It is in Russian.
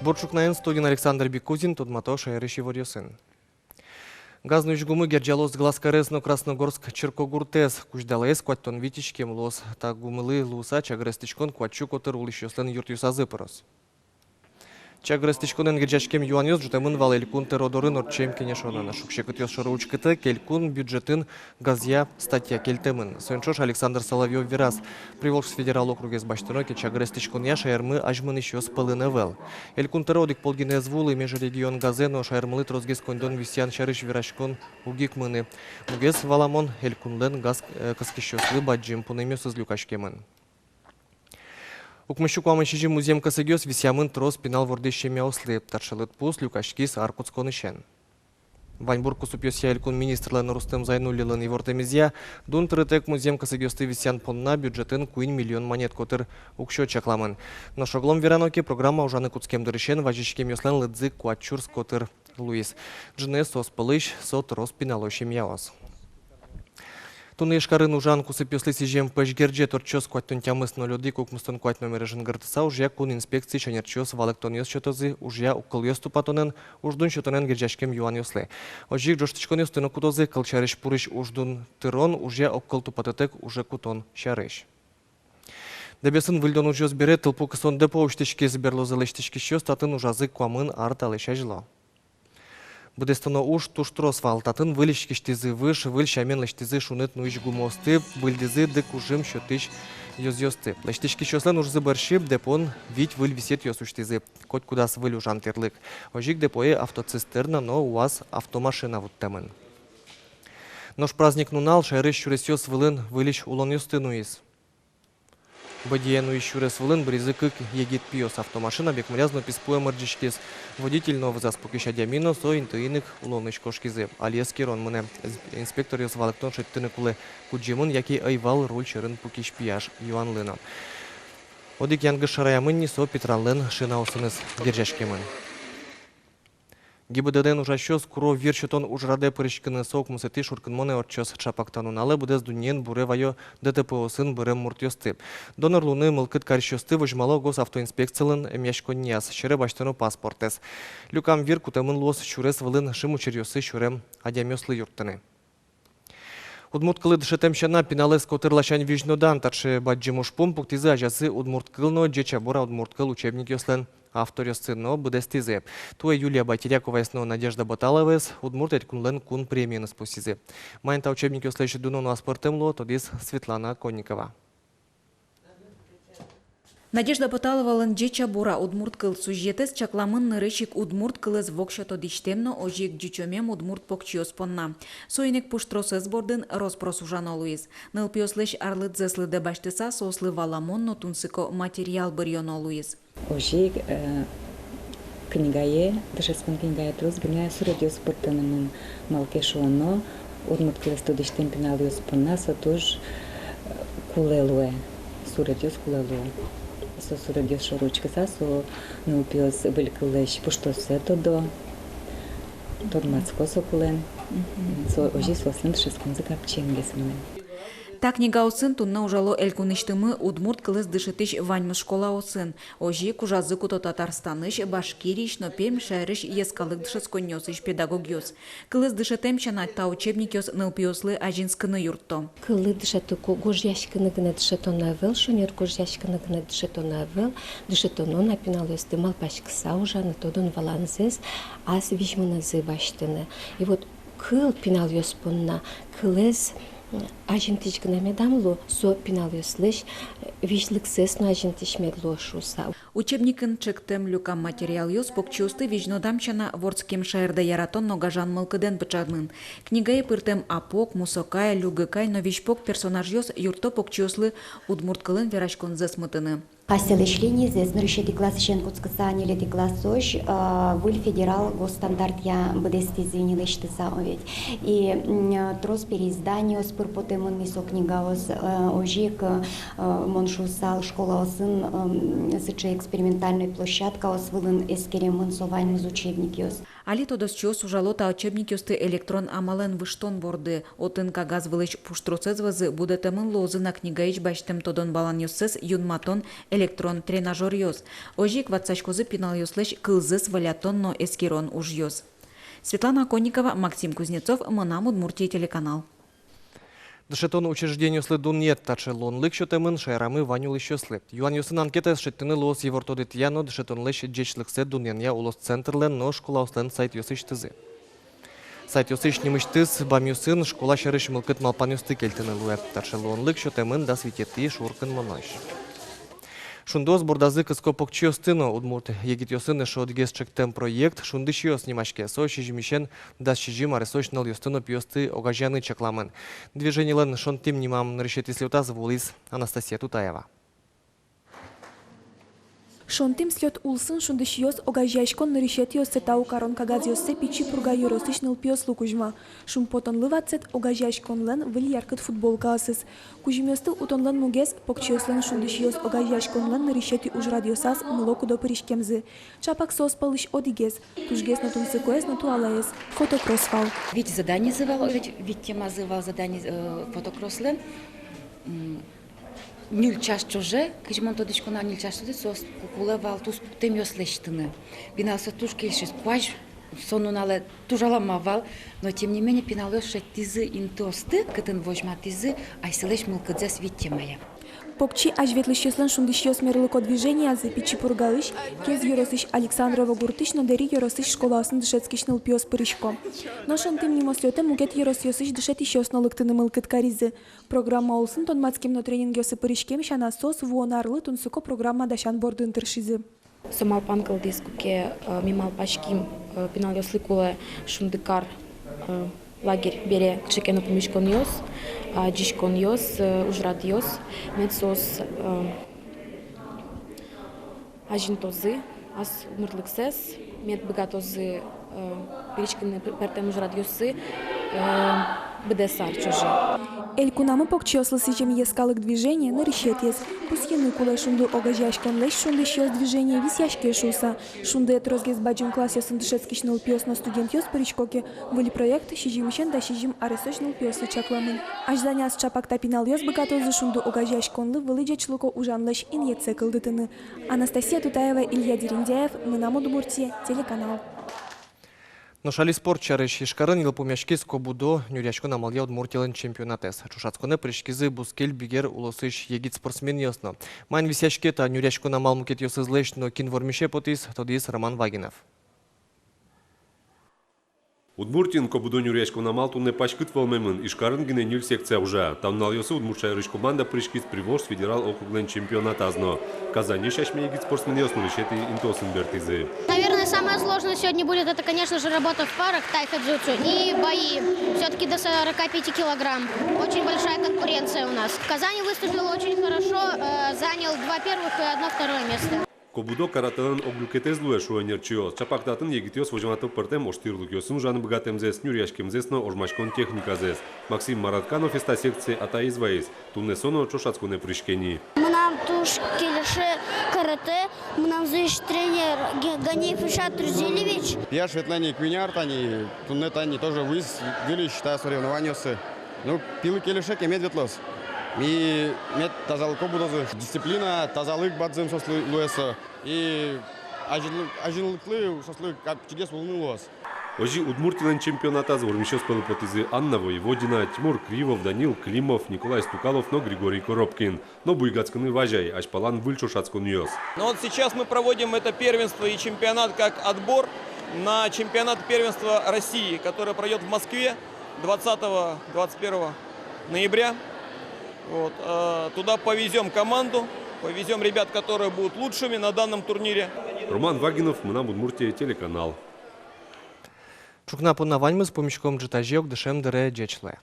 Борчукнаен студин Александр Бекузин, Тудмато Шайрыщи Ворьосын. Газну жгумы герджалос Гласкаресно Красногорск Черкогуртес, куждалес кваттон витичкем лос, та гумылы луса чагрестичкон кватчу котыр улищослен юртюсазыпырос. Чагрестичконен герджачкем юаньоз жутамын валелькун теродорын орчем кенешонана. Шукшекыт ёс шоруучкыты келькун бюджетін газия статья кельтемын. Сойншош Александр Соловьев вираз. Приволжск федерал округез баштыноке чагрестичкон я шаярмы ажмын ещё спылыны вел. Элькун теродик полгине звулы межрегион газено шаярмылы трозгез кондон висян шарыш вирашкон угикмыны. Мугез валамон элькунлен газ каскищослы баджим пунемёсыз люкашкемын. Укмыщу куамышижи музеем касыгёс висямын трос пинал вордыщеме ослып, таршылыт пус люкашкис аркутсконышен. Ваньбург кусупёс яэлькун министрлан Рустем Зайнуллилын ивортемизия, дун тырытек музеем касыгёсты висян понна бюджетін куин миллион монет котыр укшо чакламын. Но шоглом вераноке программа ужаны куцкем дырышен важишкем ёслен лыдзык куачурс котыр Луис. Джне сос пылыш, со трос пиналощем яос. Тунышкарын ужан кусыпёслы сижем пэшгердже торчос куаттон тямысно люди кукмустон куать номер жынгыртыса уже кун инспекции чанерчос валектон ёс чотозы уже уккыл ёс тупатонен уждун чотонен герджашкем юан ёслы. Ожик жоштичкон ёс тыны кутозы кылчарыш пурыш уждун тырон уже уккыл тупатотек уже кутон шарыш. Дебесын выльдон ужёс бере тылпу кысон депо уштички зберлозы лештички щёс татын ужазы куамын арталыша жило. Будестоно уж туштрос валтатын вылишкиштизы выш, выльшамен лештизы шунет нуиш гумосты, выльдизы дык ужим щотыш ёзёсты. Лештички щослен ужзы баршип, депон вить выль висет ёсуштизы. Коть кудас выль ужан терлык. Ожик депое автоцистерна, но у вас автомашина вот темен. Нож праздник нунал, шайрыш чурес ёс вылын вылиш улон ёсты нуис. Бадиену еще раз вылын бризыкык егит пиос автомашина бекмрязно писпуя морджичкис. Водитель новый заспокища дямино со интуиник улоныш кошкизы. Алиески рон мыне инспектор ёс валыктон шеттыны кулы куджимын яки айвал руль чырын пукиш пияш юан лына. Одик янгы шараямын со петралын шина усыныз держашкемын. ГИБДДен ужащос куро верчетон ужраде пырышкыны соок мусети шуркынмоне орчос чапактануналы будез дуньен буре вайо ДТПОсын бырем муртёсты. Донор луны мылкыт карщосты выжмало гос автоинспекциялын эмяшконняс, шере баштану паспортес. Люкам вир кутамын лос шурес вылын шиму черьосы шурем адямёслы юрттыны. Удмурткалы дышетемщана пиналес котырлашань вижнодан, тарше баджимуш пумпук тизы ажасы удмурткылно джечабора удмурткыл учебник ёслен. Автор сыно будестизе. Туе Юлия Байтерякова ясно Надежда Баталовес удмуртет кунлен кун премии спустизе. Майнта учебник услыши дунону аспортемло, тодис Светлана Конникова. Надежда Баталовалын джеча бура удмурткыл сюжетес чакламын нырышик удмурткылыз вокшото диштемно ожик джичомем удмурт покчиос понна. Соинек пуштросыз бордын роспрос ужано луиз. Нылпиослеш арлыдзеслы дебаштыса сослы валамонно тунсыко материал бырьоно луиз. Ожик книгае, дышескон книгае трус, гня суродиос портанын малкешуано, удмурткылыз тодиштем пиналиос понна, сатуж кулелуе, суродиос кулелуе. Со суродиос шоручкаса, со нылпиос вылькылеш пуштосе тодо, тодмацко сокулен, со ожи сослен дышескон закапченгесмен. Так книга осын тунна ужало элькуныштымы удмурт кылыз дышытыш ваньмы школа осын. Ожи кужазыку то Татарстаныш, Башкириш, но пем шайрыш ескалык дышысконёсыш педагогиос. Кылыз дышытем чанать та учебникиос нылпиослы ажинскыны юртто. Кылы дышатыку гожьяшкыны гына дышатона вел, шунер гожьяшкыны гына дышатона вел, дышатоно напинал ёстымал пашкыса ужаны тодон валанзес, аз вижмынызы баштыны. И вот кыл пинал ёспонна, кылыз ажинтич гына медамлу, со пинал ёслыш, вижлыксес на ажинтич медло шуса. Учебникын чектем люкам материал ёс покчусты вижнодамчана ворцкем шайырда яратон ногажан мылкыден бычаднын. Книгае пыртем апок, мусокай, люгыкай, но вишпок персонаж ёс юрто покчуслы удмурткылын верашкон зесмытыны. Аселешление здесь нарушити класс Шенкутскаса нелети классош выль федерал госстандарт я бдестизини лештеса овет. И трос переиздание ос пырпотемон мисо книга ос ожик моншусал школа осын сыче экспериментальная площадка ос вылын эскеремон совань из учебники ос. Али тодосчос ужалота учебник ёсты электрон амален выштон борды. Отын кагаз вылыш пуштроцезвазы будетемын лозы на книгаич баштем тодон балан ёссыз юнматон электрон тренажер ёс. Ожик ватсашкозы пинал ёслыш кылзыс валятон но эскирон уж ёс. Светлана Конникова, Максим Кузнецов, Мынам Удмуртия телеканал. Дышетон учреждению следун нет, таче лонлык шотемын шайрамы ванюл еще след. Юан юсын анкета шеттыны лос евортодит яно дышетон лыш джечлыксе дунья улос центрлен, но школа услен сайт юсыш тызы. Сайт юсыш немыштыз бам юсын школа шарыш мылкыт малпан юсты кельтыны луэп. Таче лонлык шотемын да свететы шуркын монойш. Шундос бурдазы кыско покчиостыно удмурт егит юсыны шодгес чектем проект шундыш юс немашке сой шижимишен да шижим аресоч нол юстыно пьосты огажяны чакламын. Движение лен шонтим немам нарышет слётаз вулис Анастасия Тутаева. Шонтим слет улсын шундыш ёс огажяшкон нарышет ёс сетау карон кагаз ёссе пичи пурга юросыш ныл пьос лукужма. Шум потон лывацет огажяшкон лен вили яркет футболка асыз. Кужимёсты утон лен мугес покчиос лен шундыш ёс огажяшкон лен нарышети уж радиосас мылоку до паришкемзы. Чапак сос палыш одигес. Тужгес на тунсы коес на туалаес. Фотокроссфал. Ведь задание зывал, ведь тема зывал задание фотокросс лен. Нюль час чуже, кижмон тодичко на нюль час чуже, сос кукулевал туз тем ёслештыны. Бинался туж кельшис пуаж, сону нале тужаламавал, но тем не менее пиналёс тизы интосты, кытын вожма тизы, айселеш мылкыдзес витте моя. Покчи аж ветлыщеслен шундыш ёс мерлыко движения за пичи пургалыш, кез юросыш Александрова гуртыш, но дери юросыш школасын дышецкиш ныл пьос пырышко. Но шантым не мослёте мугет юрос ёсыш дышет ещё снолыктыны мылкыт каризы. Программа олсын тон мацким но тренинг ёсы пырышкем шана сос вуонарлы тунсуко программа дашан бордын тыршизы. Сомал дискуке мимал пачким пинал ёслы куле шундыкар лагерь бере чекену помишкон ёс, джишкон ёс, ужрад ёс, медсос ажинтозы, ас мырлыксес, медбыгатозы перечкины пертен ужрад ёсы, бедесар чужи. Эль кунамы покчёслы сычем ескалык движение на решетес. Пусьены кулай шунду огажяшкон лещ шунды щёс движение висяшке шуса. Шунды этрозгез баджун класс ёсын дышецкиш ныл пьёс на студент ёс паричкоке. Выли проект щижимишен да щижим аресоч ныл пьёсы чакламын. Аж заняс чапак тапинал ёс быкатозы шунду огажяшконлы вылыджечлыко ужан лещ инъекция кылдытыны. Анастасия Тутаева, Илья Дерендяев, Мынам Удмуртия, телеканал. Но шали спорт чарыш ишкарын ел помяшки скобудо нюрячко намалия Удмуртиялен чемпионатес. Чушацконе пришкизы бускель бигер улосыш егит спортсмен ясно. Майн висяшке та нюрячко намал мукет ёсызлеш, но кинвормише потис тодис Роман Вагинов. Удмуртин кобудо нюрячко намал тунне пачкыт волмемын ишкарын гине нюль секция уже. Тамнал ёсы удмуртшайрыш команда пришкиз привоз федерал округлен чемпионат азно. Казани шашме егит спортсмен ясно решети интосын бертизы. Наверное, самое сложное сегодня будет, это, конечно же, работа в парах, тайхэджутсу и бои. Все-таки до 45 килограмм. Очень большая конкуренция у нас. Казани выступил очень хорошо, занял 2 первых и 1 второе место. Кобудо каратанын оглюкетез луэ шуэнерчиоз. Чапактатын егитиоз вожматып пыртем оштирлык ёсын жаны богатемзес, нюряшкемзес, но ожмашкон техниказес. Максим Маратканов из та секции атаизваис. Тунне соно чошацконе пришкени. Мынам туш келеше карате, мынам зыш тренер Ганиев Ишат Трузилевич. Я Светлане Квиняртани, тунне тани тоже вылили, считаю, соревнования. Ну, пилы келеше кемет ветлос. И мет тазалык обудозы, дисциплина, тазалык бадзым сослы луэса. И ажилыклы сослы как чудес волны луэс. Ожи Удмуртилен чемпионата звормишёс пелопотизы Анна Воеводина, Тимур Кривов, Данил Климов, Николай Стукалов, но Григорий Коробкин. Но буйгацканы важай, аж палан выльчошацкон ёс. Но вот сейчас мы проводим это первенство и чемпионат как отбор на чемпионат первенства России, который пройдет в Москве 20-21 ноября. Вот, туда повезем команду, повезем ребят, которые будут лучшими на данном турнире. Роман Вагинов, Мынам Удмуртия, телеканал. Чукна понаваньмы с помощью джетажек дышем дыре джечле.